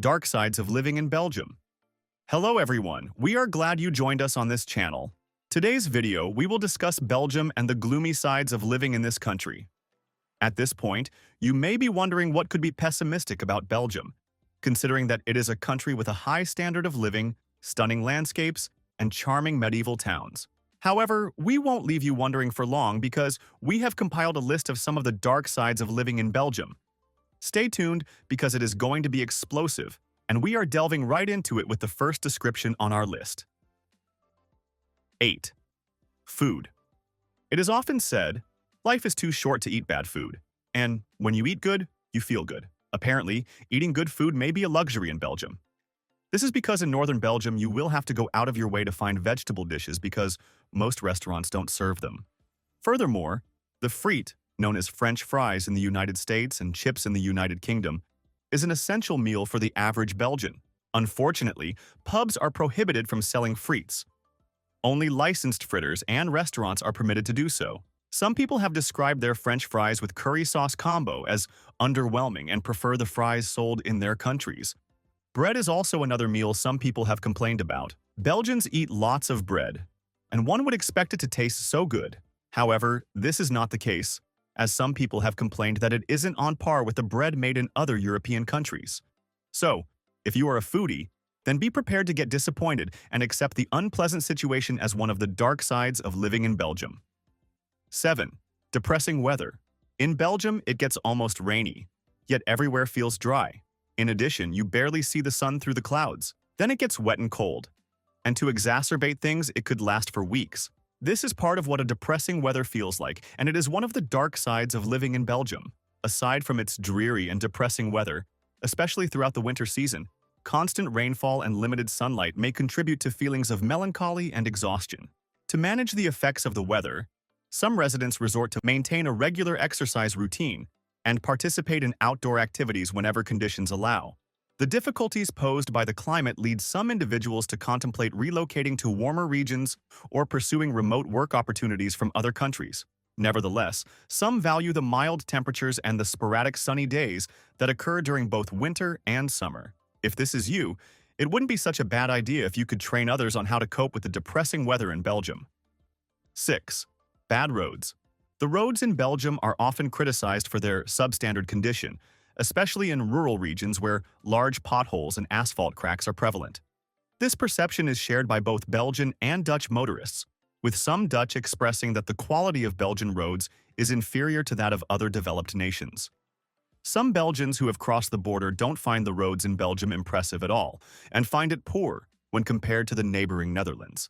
Dark Sides of Living in Belgium. Hello everyone, we are glad you joined us on this channel. Today's video, we will discuss Belgium and the gloomy sides of living in this country. At this point, you may be wondering what could be pessimistic about Belgium, considering that it is a country with a high standard of living, stunning landscapes, and charming medieval towns. However, we won't leave you wondering for long because we have compiled a list of some of the dark sides of living in Belgium. Stay tuned because it is going to be explosive, and we are delving right into it with the first description on our list. 8. Food. It is often said, life is too short to eat bad food, and when you eat good, you feel good. Apparently, eating good food may be a luxury in Belgium. This is because in northern Belgium, you will have to go out of your way to find vegetable dishes because most restaurants don't serve them. Furthermore, the frites, known as French fries in the United States and chips in the United Kingdom, is an essential meal for the average Belgian. Unfortunately, pubs are prohibited from selling frites. Only licensed fritters and restaurants are permitted to do so. Some people have described their French fries with curry sauce combo as underwhelming and prefer the fries sold in their countries. Bread is also another meal some people have complained about. Belgians eat lots of bread, and one would expect it to taste so good. However, this is not the case, as some people have complained that it isn't on par with the bread made in other European countries. So, if you are a foodie, then be prepared to get disappointed and accept the unpleasant situation as one of the dark sides of living in Belgium. 7. Depressing weather. In Belgium, it gets almost rainy, yet everywhere feels dry. In addition, you barely see the sun through the clouds. Then it gets wet and cold. And to exacerbate things, it could last for weeks. This is part of what a depressing weather feels like, and it is one of the dark sides of living in Belgium. Aside from its dreary and depressing weather, especially throughout the winter season, constant rainfall and limited sunlight may contribute to feelings of melancholy and exhaustion. To manage the effects of the weather, some residents resort to maintain a regular exercise routine and participate in outdoor activities whenever conditions allow. The difficulties posed by the climate lead some individuals to contemplate relocating to warmer regions or pursuing remote work opportunities from other countries. Nevertheless, some value the mild temperatures and the sporadic sunny days that occur during both winter and summer. If this is you, it wouldn't be such a bad idea if you could train others on how to cope with the depressing weather in Belgium. 6. Bad roads. The roads in Belgium are often criticized for their substandard condition, especially in rural regions where large potholes and asphalt cracks are prevalent. This perception is shared by both Belgian and Dutch motorists, with some Dutch expressing that the quality of Belgian roads is inferior to that of other developed nations. Some Belgians who have crossed the border don't find the roads in Belgium impressive at all, and find it poor when compared to the neighboring Netherlands.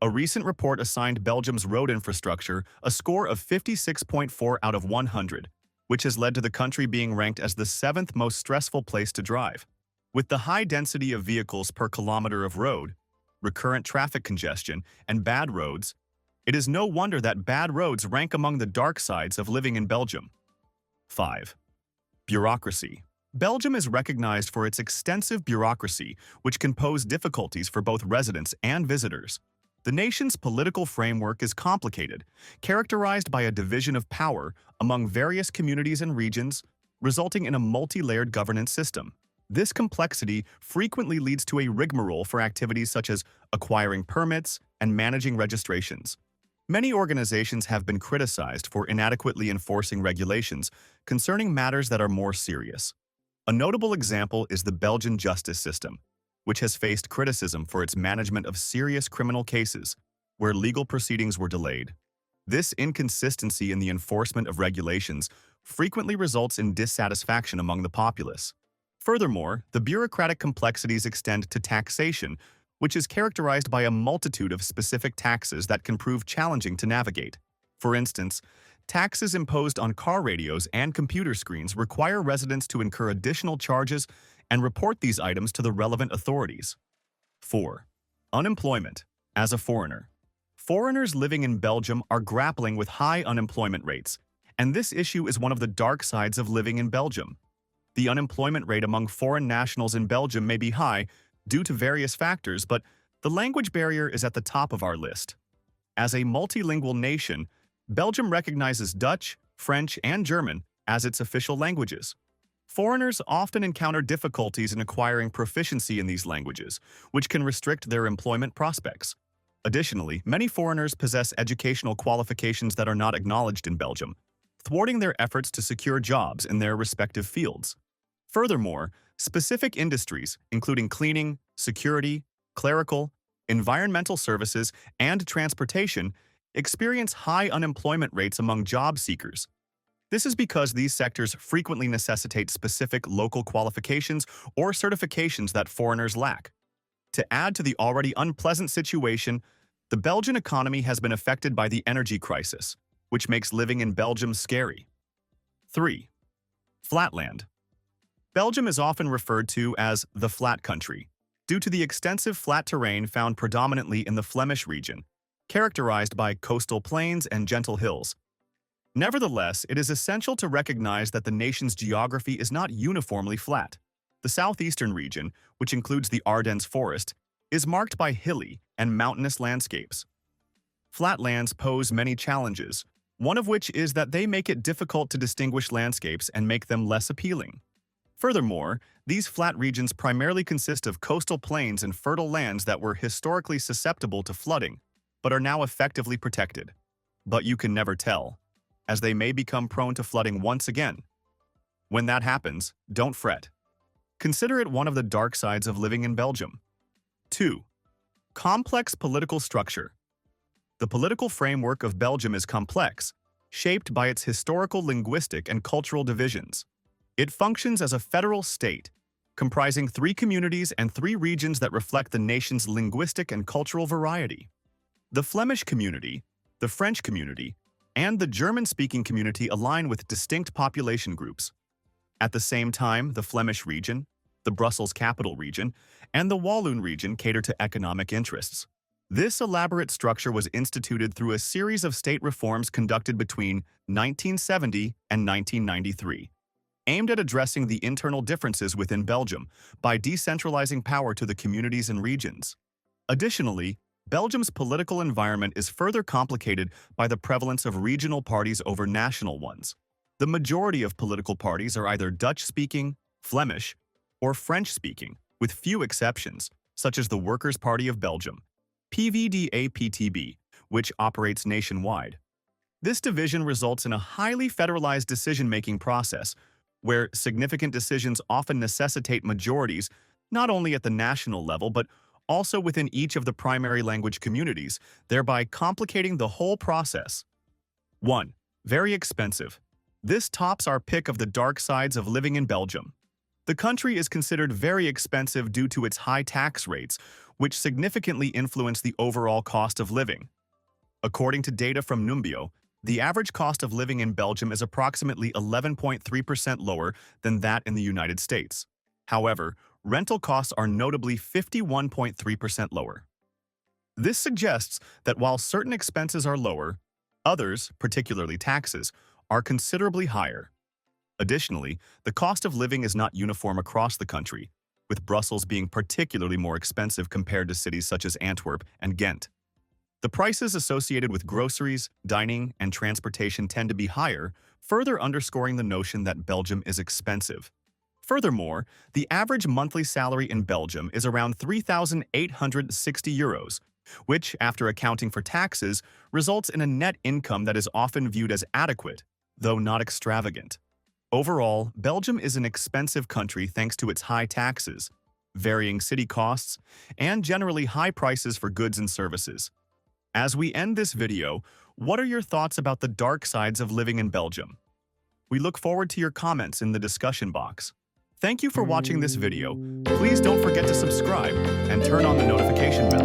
A recent report assigned Belgium's road infrastructure a score of 56.4 out of 100, which has led to the country being ranked as the 7th most stressful place to drive. With the high density of vehicles per kilometer of road, recurrent traffic congestion, and bad roads, it is no wonder that bad roads rank among the dark sides of living in Belgium. 5. Bureaucracy. Belgium is recognized for its extensive bureaucracy, which can pose difficulties for both residents and visitors. The nation's political framework is complicated, characterized by a division of power among various communities and regions, resulting in a multi-layered governance system. This complexity frequently leads to a rigmarole for activities such as acquiring permits and managing registrations. Many organizations have been criticized for inadequately enforcing regulations concerning matters that are more serious. A notable example is the Belgian justice system, which has faced criticism for its management of serious criminal cases, where legal proceedings were delayed. This inconsistency in the enforcement of regulations frequently results in dissatisfaction among the populace. Furthermore, the bureaucratic complexities extend to taxation, which is characterized by a multitude of specific taxes that can prove challenging to navigate. For instance, taxes imposed on car radios and computer screens require residents to incur additional charges and report these items to the relevant authorities. 4. Unemployment. As a foreigner, foreigners living in Belgium are grappling with high unemployment rates, and this issue is one of the dark sides of living in Belgium. The unemployment rate among foreign nationals in Belgium may be high due to various factors, but the language barrier is at the top of our list. As a multilingual nation, Belgium recognizes Dutch, French, and German as its official languages. Foreigners often encounter difficulties in acquiring proficiency in these languages, which can restrict their employment prospects. Additionally, many foreigners possess educational qualifications that are not acknowledged in Belgium, thwarting their efforts to secure jobs in their respective fields. Furthermore, specific industries, including cleaning, security, clerical, environmental services, and transportation, experience high unemployment rates among job seekers. This is because these sectors frequently necessitate specific local qualifications or certifications that foreigners lack. To add to the already unpleasant situation, the Belgian economy has been affected by the energy crisis, which makes living in Belgium scary. 3. Flatland. Belgium is often referred to as the flat country, due to the extensive flat terrain found predominantly in the Flemish region, characterized by coastal plains and gentle hills. Nevertheless, it is essential to recognize that the nation's geography is not uniformly flat. The southeastern region, which includes the Ardennes forest, is marked by hilly and mountainous landscapes. Flatlands pose many challenges, one of which is that they make it difficult to distinguish landscapes and make them less appealing. Furthermore, these flat regions primarily consist of coastal plains and fertile lands that were historically susceptible to flooding, but are now effectively protected. But you can never tell, as they may become prone to flooding once again. When that happens, don't fret. Consider it one of the dark sides of living in Belgium. 2. Complex political structure. The political framework of Belgium is complex, shaped by its historical, linguistic, and cultural divisions. It functions as a federal state, comprising 3 communities and 3 regions that reflect the nation's linguistic and cultural variety. The Flemish community, the French community, and the German-speaking community align with distinct population groups. At the same time, the Flemish region, the Brussels capital region, and the Walloon region cater to economic interests. This elaborate structure was instituted through a series of state reforms conducted between 1970 and 1993, aimed at addressing the internal differences within Belgium by decentralizing power to the communities and regions. Additionally, Belgium's political environment is further complicated by the prevalence of regional parties over national ones. The majority of political parties are either Dutch-speaking, Flemish, or French-speaking, with few exceptions, such as the Workers' Party of Belgium, PVDA-PTB, which operates nationwide. This division results in a highly federalized decision-making process, where significant decisions often necessitate majorities not only at the national level but also within each of the primary language communities, thereby complicating the whole process. 1. Very expensive. This tops our pick of the dark sides of living in Belgium. The country is considered very expensive due to its high tax rates, which significantly influence the overall cost of living. According to data from Numbeo, the average cost of living in Belgium is approximately 11.3% lower than that in the United States. However, rental costs are notably 51.3% lower. This suggests that while certain expenses are lower, others, particularly taxes, are considerably higher. Additionally, the cost of living is not uniform across the country, with Brussels being particularly more expensive compared to cities such as Antwerp and Ghent. The prices associated with groceries, dining, and transportation tend to be higher, further underscoring the notion that Belgium is expensive. Furthermore, the average monthly salary in Belgium is around €3,860, which, after accounting for taxes, results in a net income that is often viewed as adequate, though not extravagant. Overall, Belgium is an expensive country thanks to its high taxes, varying city costs, and generally high prices for goods and services. As we end this video, what are your thoughts about the dark sides of living in Belgium? We look forward to your comments in the discussion box. Thank you for watching this video. Please don't forget to subscribe and turn on the notification bell.